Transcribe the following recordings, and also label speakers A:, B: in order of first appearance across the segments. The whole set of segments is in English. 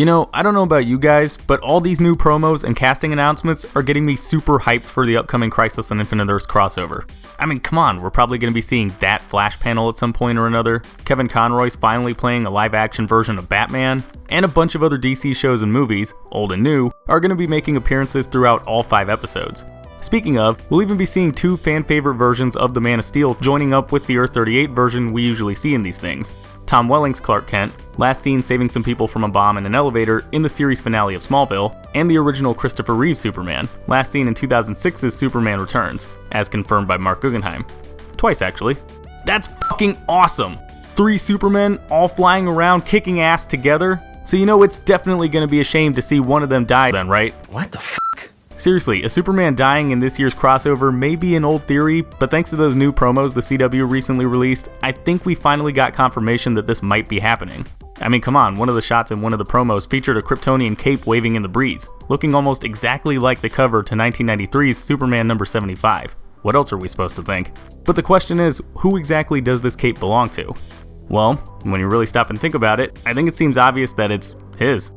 A: You know, I don't know about you guys, but all these new promos and casting announcements are getting me super hyped for the upcoming Crisis on Infinite Earths crossover. I mean, come on, we're probably going to be seeing that Flash panel at some point or another, Kevin Conroy's finally playing a live-action version of Batman, and a bunch of other DC shows and movies, old and new, are going to be making appearances throughout all 5 episodes. Speaking of, we'll even be seeing 2 fan-favorite versions of the Man of Steel joining up with the Earth 38 version we usually see in these things. Tom Welling's Clark Kent, last seen saving some people from a bomb in an elevator in the series finale of Smallville, and the original Christopher Reeve Superman, last seen in 2006's Superman Returns, as confirmed by Mark Guggenheim. Twice, actually. That's fucking awesome! 3 Supermen all flying around kicking ass together? So you know it's definitely gonna be a shame to see one of them die then, right?
B: What the fuck?
A: Seriously, a Superman dying in this year's crossover may be an old theory, but thanks to those new promos the CW recently released, I think we finally got confirmation that this might be happening. I mean, come on, one of the shots in one of the promos featured a Kryptonian cape waving in the breeze, looking almost exactly like the cover to 1993's Superman number 75. What else are we supposed to think? But the question is, who exactly does this cape belong to? Well, when you really stop and think about it, I think it seems obvious that it's his.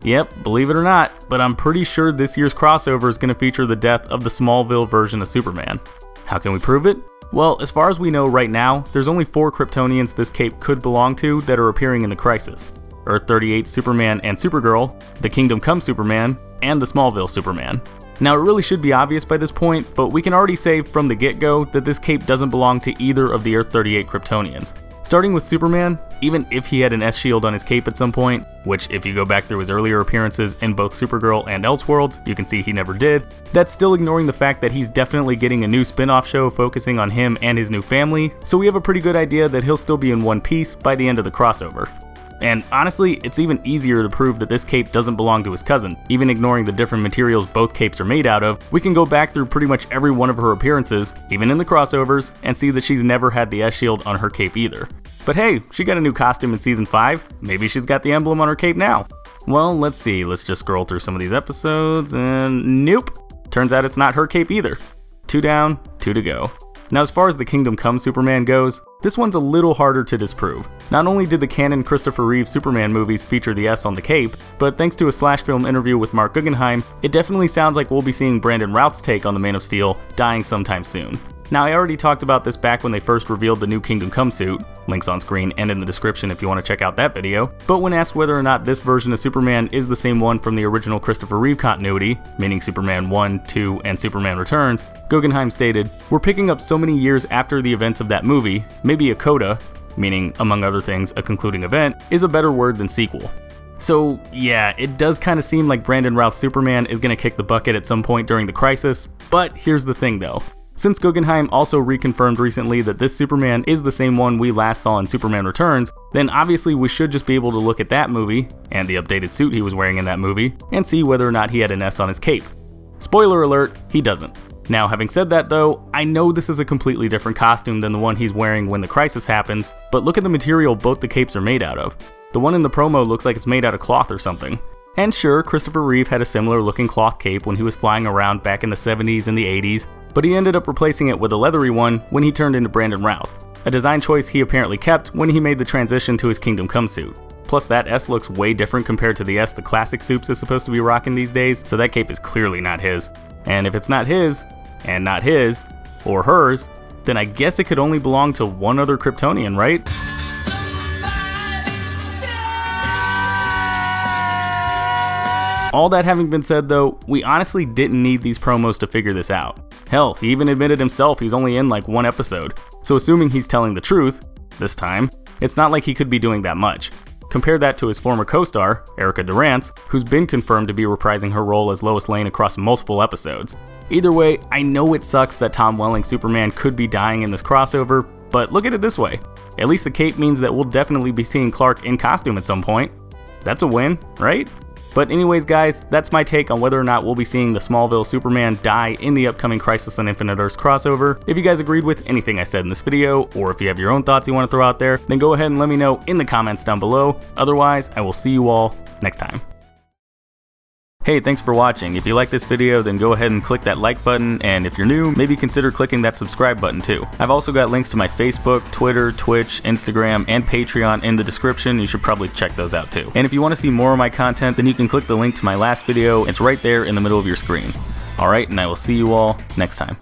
A: Yep, believe it or not, but I'm pretty sure this year's crossover is going to feature the death of the Smallville version of Superman. How can we prove it? Well, as far as we know right now, there's only 4 Kryptonians this cape could belong to that are appearing in the Crisis. Earth 38 Superman and Supergirl, the Kingdom Come Superman, and the Smallville Superman. Now, it really should be obvious by this point, but we can already say from the get-go that this cape doesn't belong to either of the Earth 38 Kryptonians. Starting with Superman, even if he had an S-shield on his cape at some point, which if you go back through his earlier appearances in both Supergirl and Elseworlds, you can see he never did, that's still ignoring the fact that he's definitely getting a new spin-off show focusing on him and his new family, so we have a pretty good idea that he'll still be in one piece by the end of the crossover. And honestly, it's even easier to prove that this cape doesn't belong to his cousin. Even ignoring the different materials both capes are made out of, we can go back through pretty much every one of her appearances, even in the crossovers, and see that she's never had the S-shield on her cape either. But hey, she got a new costume in season 5, maybe she's got the emblem on her cape now. Well, let's see, let's just scroll through some of these episodes, and nope, turns out it's not her cape either. 2 down, 2 to go. Now, as far as the Kingdom Come Superman goes, this one's a little harder to disprove. Not only did the canon Christopher Reeve Superman movies feature the S on the cape, but thanks to a Slash Film interview with Mark Guggenheim, it definitely sounds like we'll be seeing Brandon Routh's take on the Man of Steel dying sometime soon. Now, I already talked about this back when they first revealed the new Kingdom Come suit, links on screen and in the description if you want to check out that video, but when asked whether or not this version of Superman is the same one from the original Christopher Reeve continuity, meaning Superman 1, 2, and Superman Returns, Guggenheim stated, "We're picking up so many years after the events of that movie, maybe a coda, meaning, among other things, a concluding event, is a better word than sequel." So yeah, it does kind of seem like Brandon Routh's Superman is going to kick the bucket at some point during the Crisis, but here's the thing though. Since Guggenheim also reconfirmed recently that this Superman is the same one we last saw in Superman Returns, then obviously we should just be able to look at that movie, and the updated suit he was wearing in that movie, and see whether or not he had an S on his cape. Spoiler alert, he doesn't. Now, having said that though, I know this is a completely different costume than the one he's wearing when the Crisis happens, but look at the material both the capes are made out of. The one in the promo looks like it's made out of cloth or something. And sure, Christopher Reeve had a similar looking cloth cape when he was flying around back in the 70s and the 80s, but he ended up replacing it with a leathery one when he turned into Brandon Routh, a design choice he apparently kept when he made the transition to his Kingdom Come suit. Plus that S looks way different compared to the S the classic Supes is supposed to be rocking these days, so that cape is clearly not his. And if it's not his, and not his, or hers, then I guess it could only belong to one other Kryptonian, right? All that having been said though, we honestly didn't need these promos to figure this out. Hell, he even admitted himself he's only in like 1 episode, so assuming he's telling the truth, this time, it's not like he could be doing that much. Compare that to his former co-star, Erica Durance, who's been confirmed to be reprising her role as Lois Lane across multiple episodes. Either way, I know it sucks that Tom Welling's Superman could be dying in this crossover, but look at it this way. At least the cape means that we'll definitely be seeing Clark in costume at some point. That's a win, right? But anyways guys, that's my take on whether or not we'll be seeing the Smallville Superman die in the upcoming Crisis on Infinite Earths crossover. If you guys agreed with anything I said in this video, or if you have your own thoughts you want to throw out there, then go ahead and let me know in the comments down below. Otherwise, I will see you all next time. Hey, thanks for watching. If you like this video, then go ahead and click that like button, and if you're new, maybe consider clicking that subscribe button too. I've also got links to my Facebook, Twitter, Twitch, Instagram, and Patreon in the description. You should probably check those out too. And if you want to see more of my content, then you can click the link to my last video. It's right there in the middle of your screen. Alright, and I will see you all next time.